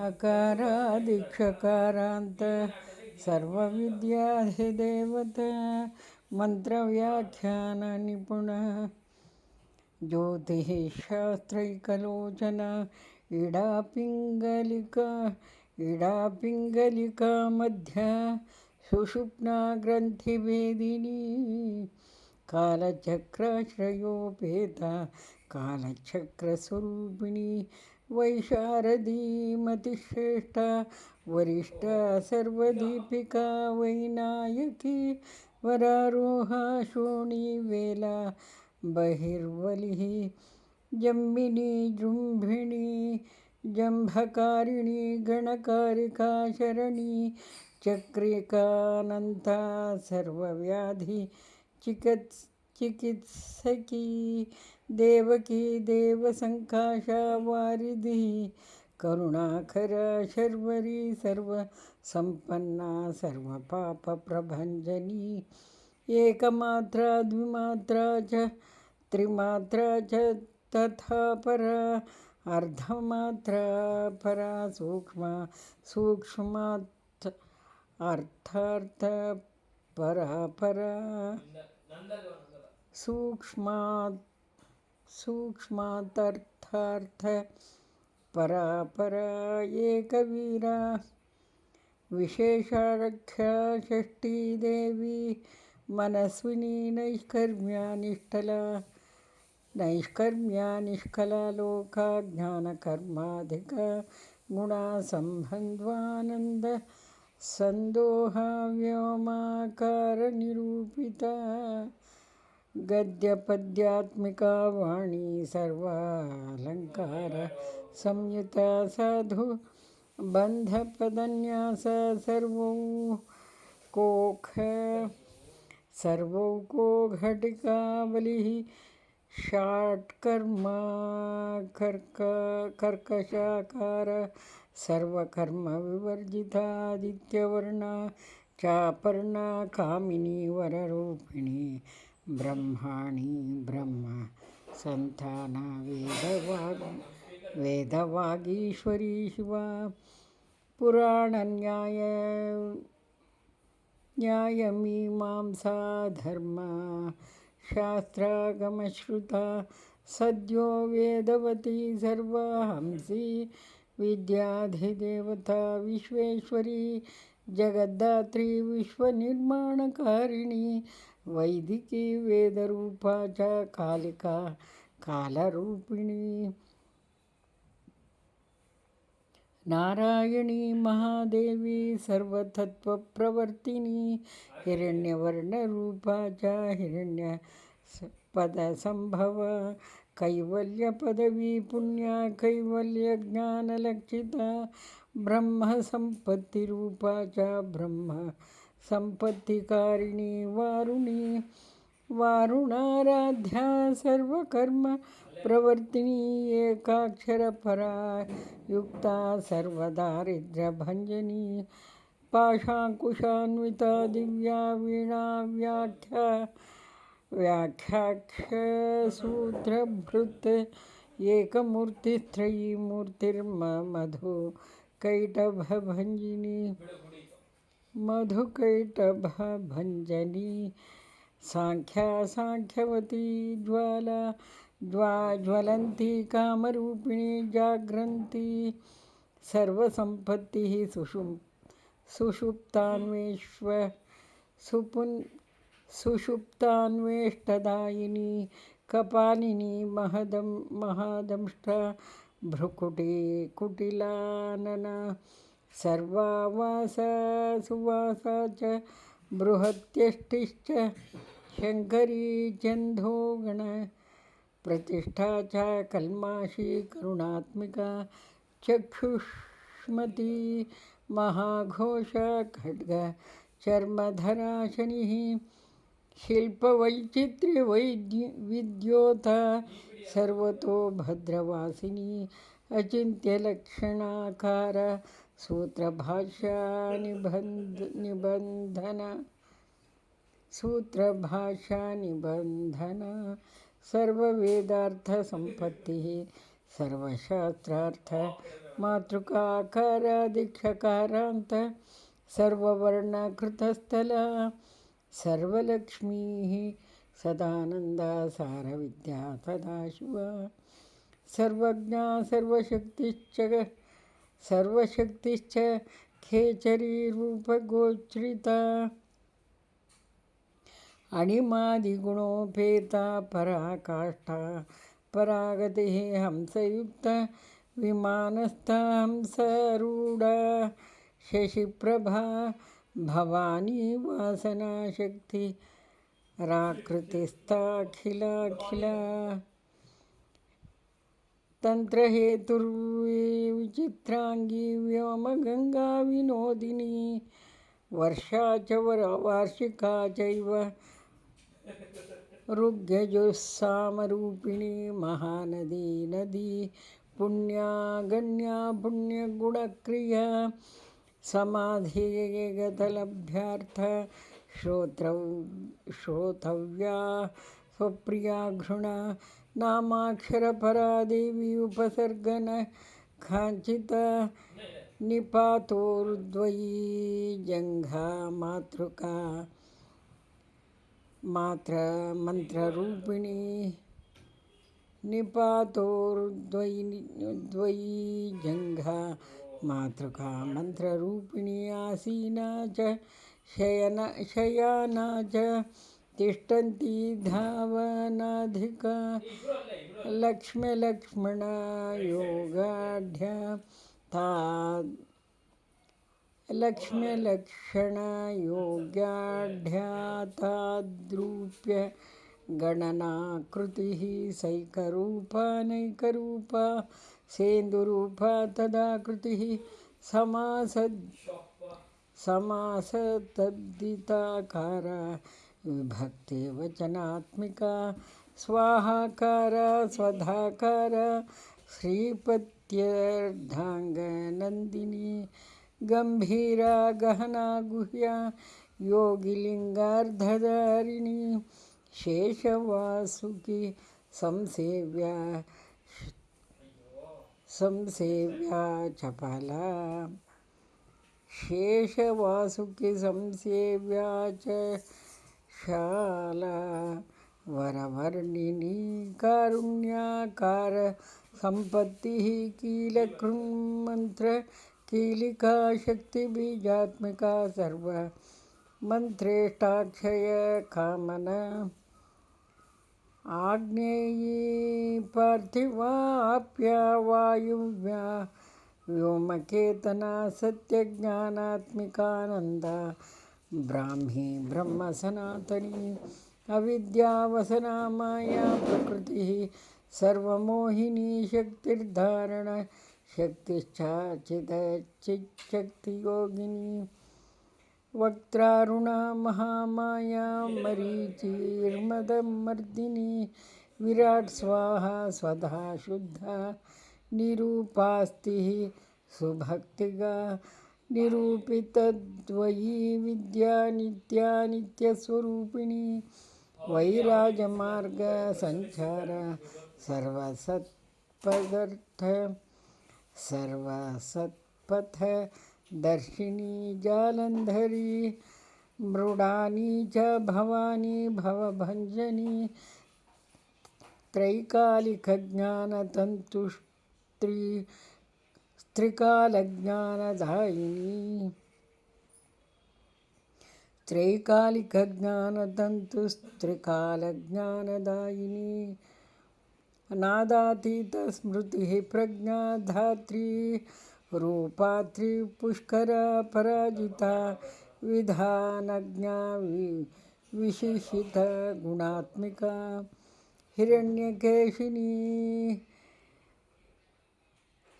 अकारादिक्षकारान्त सर्वविद्याधिदेवता मंत्रव्याख्याननिपुण ज्योतिः शास्त्रैकलोचन इडापिङ्गलिका मध्या सुषुप्ना ग्रन्थिभेदिनी कालचक्राश्रयोपेता कालचक्रस्वरूपिणी वैशारदी मतिश्रेष्ठा वरिष्ठा सर्वदीपिका वैनायकी वरारोहा शोणीवेला बहिर्वलिः जम्बिनी जृम्भिणी जम्भकारिणी गणकारिका शरणी चक्रिकानन्ता सर्वव्याधि चिकित्सकी देवकी देवसङ्काशा वारिधि करुणाकरा शर्वरी सर्वसम्पन्ना सर्वपापप्रभञ्जनी एकमात्रा द्विमात्रा च त्रिमात्रा च तथा परा अर्धमात्रा परा सूक्ष्मात् अर्थार्थ परा परा सूक्ष्मातर्थार्थ परा परा एकवीरा विशेषारख्या षष्ठी देवी मनस्विनी नैष्कर्म्या लोका ज्ञानकर्माधिका गुणा संबन्ध्वानन्द संदोहा व्योमाकार निरूपिता गद्यपद्यात्मिका वाणी सर्वालंकार संयुता साधु बंधपदन्यास सर्वौको घटिकावलिः षट्कर्मा कर्कशाकार सर्वकर्म विवर्जितादित्यवर्णा चापर्णा कामिनी वररूपिणी ब्रह्माणी ब्रह्म संताना वेदवागीश्वरी शिवा न्यायमीमांसा धर्म शास्त्रागमश्रुता सद्यो वेदवती सर्वहंसी विद्याधिदेवता विश्वेश्वरी जगद्धात्री विश्वनिर्माणकारिणी वैदिकी वेदरूपा च कालिका कालरूपिणी नारायणी महादेवी सर्वतत्त्वप्रवर्तिनी हिरण्यवर्णरूपा च हिरण्यपदसंभवा कैवल्यपदवी पुण्या कैवल्यज्ञानलक्षिता ब्रह्मसम्पत्तिरूपा च ब्रह्मसम्पत्तिकारिणी वारुणाराध्या सर्वकर्म प्रवर्तिनी एकाक्षरपरा युक्ता सर्वदारिद्र्यभञ्जनी पाशाङ्कुशान्विता दिव्या वीणा व्याख्याक्षसूत्रभृत् एकमूर्तिस्त्रयीमूर्तिर्मधुकैटभभञ्जिनी सांख्यवती ज्वलन्ती कामरूपिणी जाग्रन्ती सर्वसम्पत्तिः सुषुप्तान्वेष्टदायिनी कपालिनी महदंष्टा भ्रुकुटी कुटिलानना सर्वावासा सुवासा च बृहत्यष्टिश्च शङ्करी चन्दोगण प्रतिष्ठा च कल्माशी करुणात्मिका चक्षुष्मती महाघोषा खड्ग चर्मधरा शनिः शिल्पवैचित्र्यविद्योता सर्वतो भद्रवासिनी अचिन्त्यलक्षणाकार सूत्रभाष्यानिबन्धन सर्ववेदार्थसम्पत्तिः सर्वशास्त्रार्थ मातृकाकारादिक्षकारान्त सर्ववर्णकृतस्थल सर्वलक्ष्मीः सदानन्दा सारविद्या सदाशिव सर्वज्ञा सर्वशक्तिश्च खेचरी रूपगोचरिता अणिमादिगुणोपेता पराकाष्ठा परागतिः हंसयुक्ता विमानस्था हंसारूढा शशिप्रभा भवानी वासनाशक्ति राकृतिस्थाखिलाखिला तन्त्रहेतुर्विचित्राङ्गी व्योमगङ्गा विनोदिनी वर्षा च वार्षिका चैव ऋग्यजुस्सामरूपिणी महानदी नदी पुण्या गण्या पुण्यगुणक्रिया समाधिगतलभ्यार्थ श्रोतव्या स्वप्रिया घृणा नामाक्षरपरा देवी उपसर्गन खाञ्चिता निपातोर्द्वयी जङ्घा मातृका मंत्ररूपिणी निपातोर्द्वयी जङ्घा मातृका मंत्ररूपिणी आसीना च शयाना च तिष्ठन्ती धावनाधिका लक्ष्म्यलक्ष्मणा योगाढ्या ताद्रूप्य गणनाकृतिः सैकरूपा नैकरूपा सेन्दुरूपा तदाकृतिः समासतद्धिताकारा विभक्तिवचनात्मिका स्वाहाकारा स्वधाकारा श्रीपत्यर्धाङ्गनन्दिनी गम्भीरा गहना गुह्या योगिलिङ्गार्धधारिणी शेषवासुकी संसेव्या चपला शेषवासुकी संसेव्या च शाला वरवर्णिनी कारुण्याकार संपत्तिः कीलकृन्मन्त्र कीलिका शक्तिबीजात्मिका सर्व मंत्रेष्टाक्षय कामना आग्नेयी पार्थिवा आप्या वायुव्या व्योमकेतना सत्यज्ञानात्मिकानन्दा ब्राह्मी ब्रह्मसनातनी अविद्यावसना माया प्रकृतिः सर्वमोहिनी शक्तिर्धारण शक्तिश्चाचिदचिच्छक्तियोगिनी वक्त्रारुणा महामाया मरीचिर्मदमर्दिनी विराट स्वाहा स्वधा शुद्धा निरूपास्तिः सुभक्तिगा निरूपितद्वयी विद्या नित्या नित्यस्वरूपिणी वैराजमार्ग संचार सर्वसत्पथ दर्शिनी जालंधरी मृडानी च भवानी भवभंजनी त्रैकालिकज्ञानतन्तुस्त्रिकालज्ञानदायिनी त्रैकालिकज्ञानतन्तुस्त्रिकालज्ञानदायिनी नादातीतस्मृतिः प्रज्ञा धात्री रूपात्री पुष्करा पराजिता विधानज्ञा विशिषिता गुणात्मिका हिरण्यकेशिनी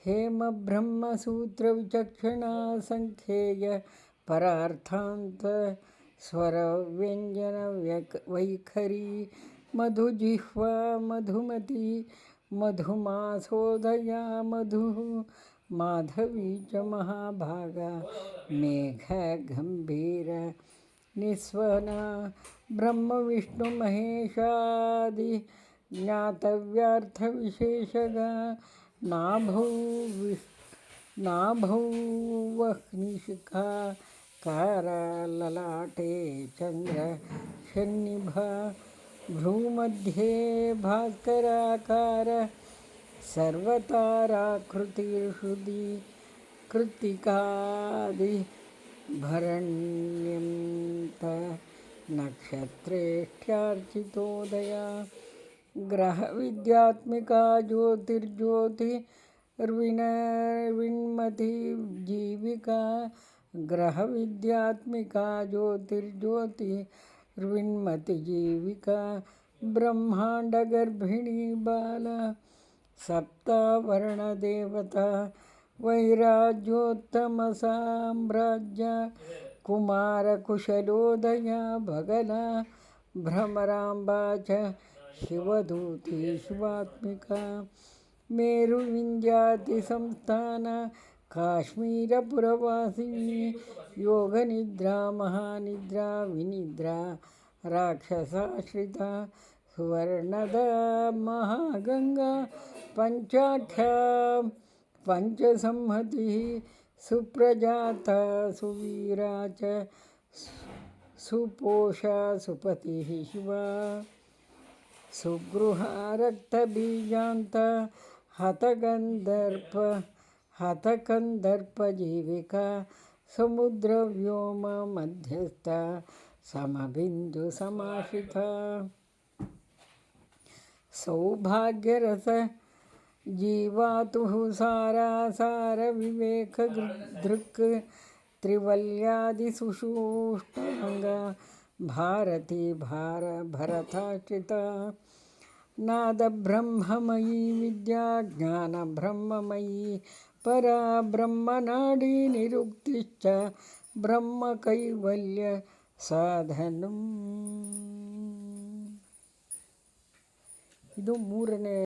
हेमब्रह्मसूत्रविचक्षणा संख्येय परार्थान्त स्वरव्यञ्जन वैखरी मधुजिह्वा मधुमती मधुमासोदया मधुः माधवी च महाभागा मेघगम्भीर निस्वना ब्रह्मविष्णुमहेशादि ज्ञातव्यार्थविशेषगा नाभौ नाभौ वह्निशिखा ललाटे चन्द्रशन्निभा भ्रूमध्ये भास्कराकार सर्वताराकृतिर्हृदि कृत्तिकादिभरण्यं नक्षत्रेष्ठ्यार्चितोदया ग्रहविद्यात्मिका ज्योतिर्ज्योतिर्विन्मती जीविका ग्रहविद्यात्मिका ज्योतिर्ज्योतिर्विन्मती जीविका ब्रह्माण्डगर्भिणी बाला सप्तावर्णदेवता वैराज्योत्तमसाम्राज्य कुमारकुशलोदया भगला भ्रमराम्बा च शिवदूती शिवात्मिका मेरुविन्द्यातिसंस्थाना काश्मीरपुरवासिनी योगनिद्रा महानिद्रा विनिद्रा राक्षसाश्रिता सुवर्णदा महागंगा पंचाख्या पंचसंहतिः सुप्रजाता सुवीरा च सुपोषा सुपतिः शिवा सुगृहा रक्तबीजान्ता हतकन्दर्पजीविका समुद्रव्योम मध्यस्था समबिन्दुसमाश्रिता सौभाग्यरस जीवातुः सारासारविवेकदृक् त्रिवल्यादिसुषुष्टाङ्गा भारती भरताश्रिता नादब्रह्ममयी विद्या ज्ञानब्रह्ममयी परा ब्रह्मनाडी निरुक्तिश्च ब्रह्मकैवल्य साधनम्. ಇದು ಮೂರನೇ